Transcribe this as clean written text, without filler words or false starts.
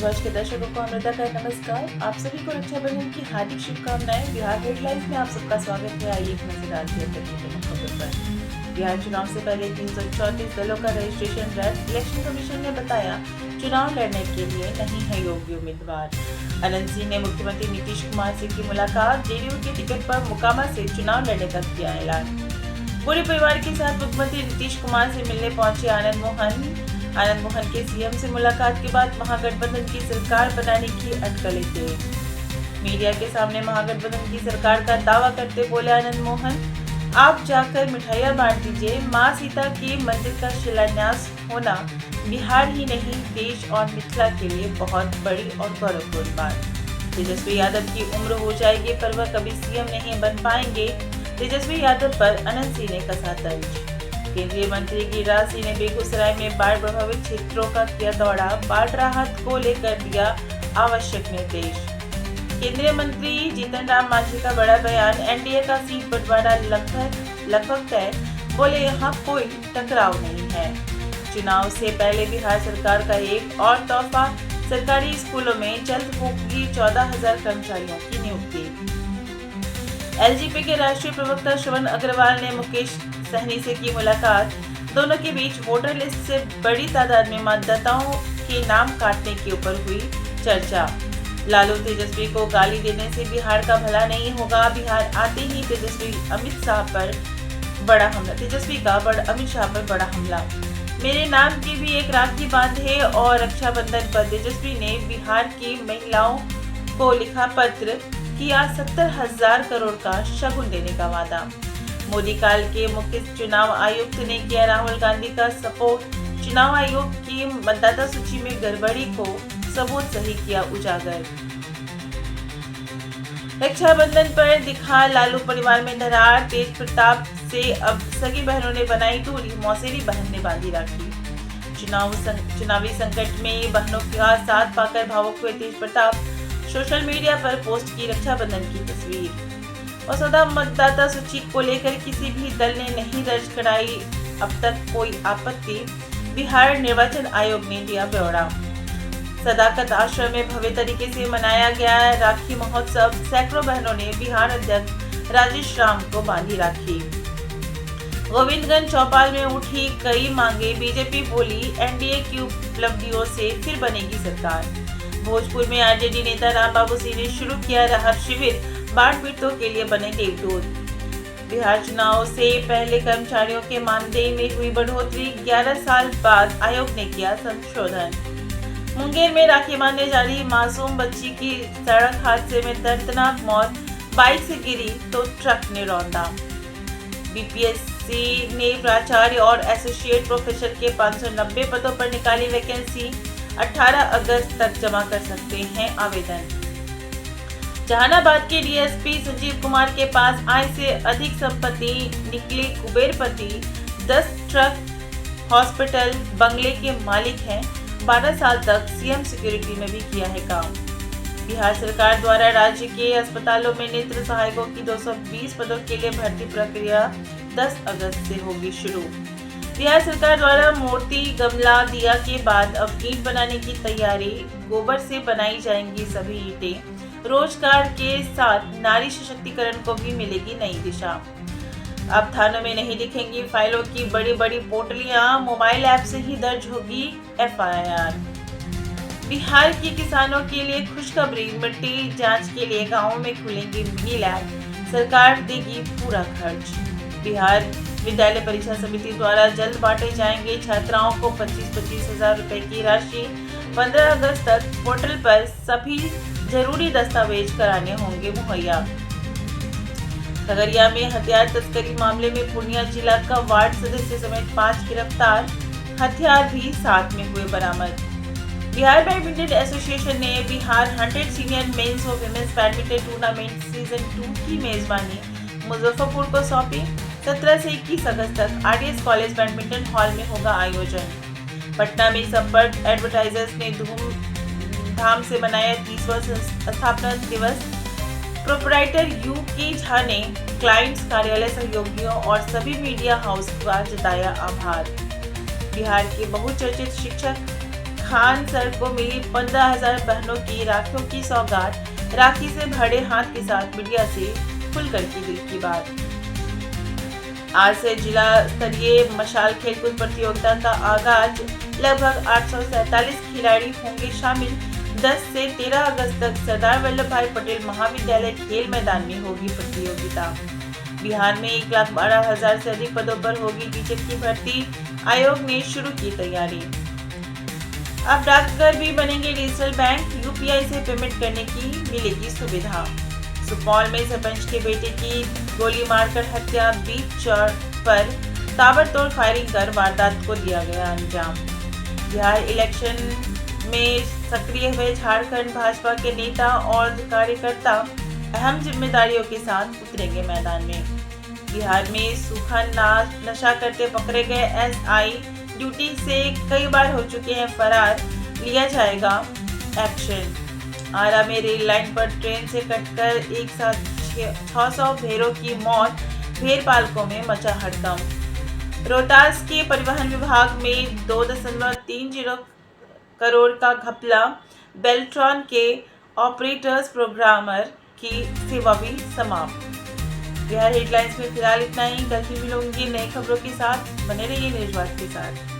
भारतवर्ष के दर्शकों को अमृता का नमस्कार। आप सभी को रक्षाबंधन की हार्दिक शुभकामनाएं। बिहार हेडलाइंस में आप सबका स्वागत है। आइए एक नजर डालते हैं प्रमुख खबर पर। बिहार चुनाव से पहले 334 दलों का रजिस्ट्रेशन रद्द। इलेक्शन कमीशन ने बताया चुनाव लड़ने के लिए नहीं है योग्य उम्मीदवार। अनंत सिंह ने मुख्यमंत्री नीतीश कुमार से की मुलाकात। जेडीयू के टिकट पर मोकामा से चुनाव लड़ने का किया ऐलान। पूरे परिवार के साथ मुख्यमंत्री नीतीश कुमार से मिलने पहुंचे आनंद मोहन के सीएम से मुलाकात के बाद महागठबंधन की सरकार बनाने की अटकलें तेज। मीडिया के सामने महागठबंधन की सरकार का दावा करते बोले आनंद मोहन, आप जाकर मिठाइयां बांट दीजिए। मां सीता के मंदिर का शिलान्यास होना बिहार ही नहीं देश और मिथिला के लिए बहुत बड़ी और गौरवपूर्ण बात। तेजस्वी यादव की उम्र हो जाएगी पर वह कभी सीएम नहीं बन पाएंगे। तेजस्वी यादव पर अनंत सिंह ने कसा तंज। केंद्रीय मंत्री गिरिराज सिंह ने बेगूसराय में बाढ़ प्रभावित क्षेत्रों का किया दौरा। बाढ़ राहत को लेकर दिया आवश्यक निर्देश। केंद्रीय मंत्री जीतन राम मांझी का बड़ा बयान। एनडीए का सीट बंटवारा लगभग तय, बोले यहाँ कोई टकराव नहीं है। चुनाव से पहले बिहार सरकार का एक और तोहफा। सरकारी स्कूलों में जल्द होगी 14,000 कर्मचारियों की नियुक्ति। एलजेपी के राष्ट्रीय प्रवक्ता श्रवण अग्रवाल ने मुकेश सहनी से की मुलाकात। दोनों के बीच वोटर लिस्ट से बड़ी तादाद में मतदाताओं के नाम काटने के ऊपर हुई चर्चा। लालू तेजस्वी को गाली देने से बिहार का भला नहीं होगा। बिहार आते ही तेजस्वी का अमित शाह पर बड़ा हमला। मेरे नाम की भी एक राखी बांधे। और रक्षाबंधन पर तेजस्वी ने बिहार की महिलाओं को लिखा पत्र, किया 70,000 करोड़ का शगुन देने का वादा। मोदी काल के मुख्य चुनाव आयुक्त ने किया राहुल गांधी का सपोर्ट। चुनाव आयोग की मतदाता सूची में गड़बड़ी को सबूत सही किया उजागर। रक्षाबंधन पर दिखा लालू परिवार में दरार। तेज प्रताप से अब सगी बहनों ने बनाई दूरी। मौसेरी बहन ने बांधी राखी। चुनावी संकट में बहनों का साथ पाकर भावुक हुए तेज प्रताप। सोशल मीडिया पर पोस्ट की रक्षाबंधन की तस्वीर। मसौदा मतदाता सूची को लेकर किसी भी दल ने नहीं दर्ज कराई अब तक कोई आपत्ति। बिहार निर्वाचन आयोग ने दिया ब्यौरा। सदाकत आश्रम में भव्य तरीके से मनाया गया राखी महोत्सव। सैकड़ों बहनों ने बिहार अध्यक्ष राजेश राम को बांधी राखी। गोविंदगंज चौपाल में उठी कई मांगे। बीजेपी बोली एनडीए की उपलब्धियों से फिर बनेगी सरकार। भोजपुर में आरजेडी नेता रामबाबू सिंह ने शुरू किया राहत शिविर। बाढ़ पीड़ितों के लिए बने देवदूत। बिहार चुनाव से पहले कर्मचारियों के मानदेय में हुई बढ़ोतरी। 11 साल बाद आयोग ने किया संशोधन। मुंगेर में राखी बांधने जा रही मासूम बच्ची की सड़क हादसे में दर्दनाक मौत। बाइक से गिरी तो ट्रक ने रौंदा। बीपीएससी ने प्राचार्य और एसोसिएट प्रोफेसर के 590 पदों पर निकाली वैकेंसी। 18 अगस्त तक जमा कर सकते हैं आवेदन। जहानाबाद के डीएसपी संजीव कुमार के पास आय से अधिक संपत्ति, निकले कुबेरपति। 10 ट्रक, हॉस्पिटल, बंगले के मालिक हैं। 12 साल तक सीएम सिक्योरिटी में भी किया है काम। बिहार सरकार द्वारा राज्य के अस्पतालों में नेत्र सहायकों की 220 पदों के लिए भर्ती प्रक्रिया 10 अगस्त से होगी शुरू। बिहार सरकार द्वारा मूर्ति, गमला, दिया के बाद अब ईंट बनाने की तैयारी। गोबर से बनाई जाएंगी सभी ईंटें। रोजगार के साथ नारी सशक्तिकरण को भी मिलेगी नई दिशा। अब थानों में नहीं दिखेंगी फाइलों की बड़ी बड़ी पोटलियां। मोबाइल ऐप से ही दर्ज होगी एफआईआर। बिहार के किसानों के लिए खुशखबरी। मिट्टी जांच के लिए गांवों में खुलेंगे मिनी लैब। सरकार देगी पूरा खर्च। बिहार विद्यालय परीक्षा समिति द्वारा जल्द बांटे जाएंगे छात्राओं को 25-25 हजार रुपए की राशि। 15 अगस्त तक पोर्टल पर सभी जरूरी दस्तावेज कराने होंगे मुहैया। खगड़िया में हथियार तस्करी मामले में पूर्णिया जिला का वार्ड सदस्य समेत 5 गिरफ्तार। हथियार भी साथ में हुए बरामद। बिहार बैडमिंटन एसोसिएशन ने बिहार 100 सीनियर मेंस और विमेंस बैडमिंटन टूर्नामेंट सीजन 2 की मेजबानी मुजफ्फरपुर को सौंपी। 17 से 21 अगस्त तक आरडीएस कॉलेज बैडमिंटन हॉल में होगा आयोजन। पटना में संपर्क एडवर्टाइजर्स ने धूमधाम से मनाया 30वां स्थापना दिवस। प्रोपराइटर यूके झा ने क्लाइंट्स, कार्यालय सहयोगियों और सभी मीडिया हाउस का जताया आभार। बिहार के बहुचर्चित शिक्षक खान सर को मिली 15,000 बहनों की राखियों की सौगात। राखी से भरे हाथ के साथ मीडिया से खुलकर की दिल की बात। आज से जिला स्तरीय मशाल खेलकूद प्रतियोगिता का आगाज। लगभग 847 खिलाड़ी होंगे शामिल। 10 से 13 अगस्त तक सरदार वल्लभ भाई पटेल महाविद्यालय खेल मैदान में होगी प्रतियोगिता। बिहार में 1,12,000 से अधिक पदों पर होगी टीचर की भर्ती। आयोग ने शुरू की तैयारी। अब डाकघर भी बनेंगे डिजिटल बैंक। यूपीआई से पेमेंट करने की मिलेगी सुविधा। सुपौल में सरपंच के बेटे की गोली मारकर हत्या। बीच चौक पर ताबड़तोड़ फायरिंग कर वारदात को दिया गया अंजाम। बिहार इलेक्शन में सक्रिय हुए झारखंड भाजपा के नेता और कार्यकर्ता अहम जिम्मेदारियों के साथ उतरेंगे मैदान में। बिहार में सूखा नशा करते पकड़े गए एसआई ड्यूटी से कई बार हो चुके हैं फरार। लिया जाएगा एक्शन। आरा में रेल लाइन पर ट्रेन से कटकर एक साथ 600 भेड़ों की मौत। भेड़ पालकों में मचा हड़कंप। रोहतास के परिवहन विभाग में 2.30 करोड़ का घपला। बेल्ट्रॉन के ऑपरेटर्स प्रोग्रामर की सेवा भी समाप्त। बिहार हेडलाइंस में फिलहाल इतना ही। कल फिर मिलूंगी नई खबरों के साथ। बने रहिए न्यूज़ वाच के साथ।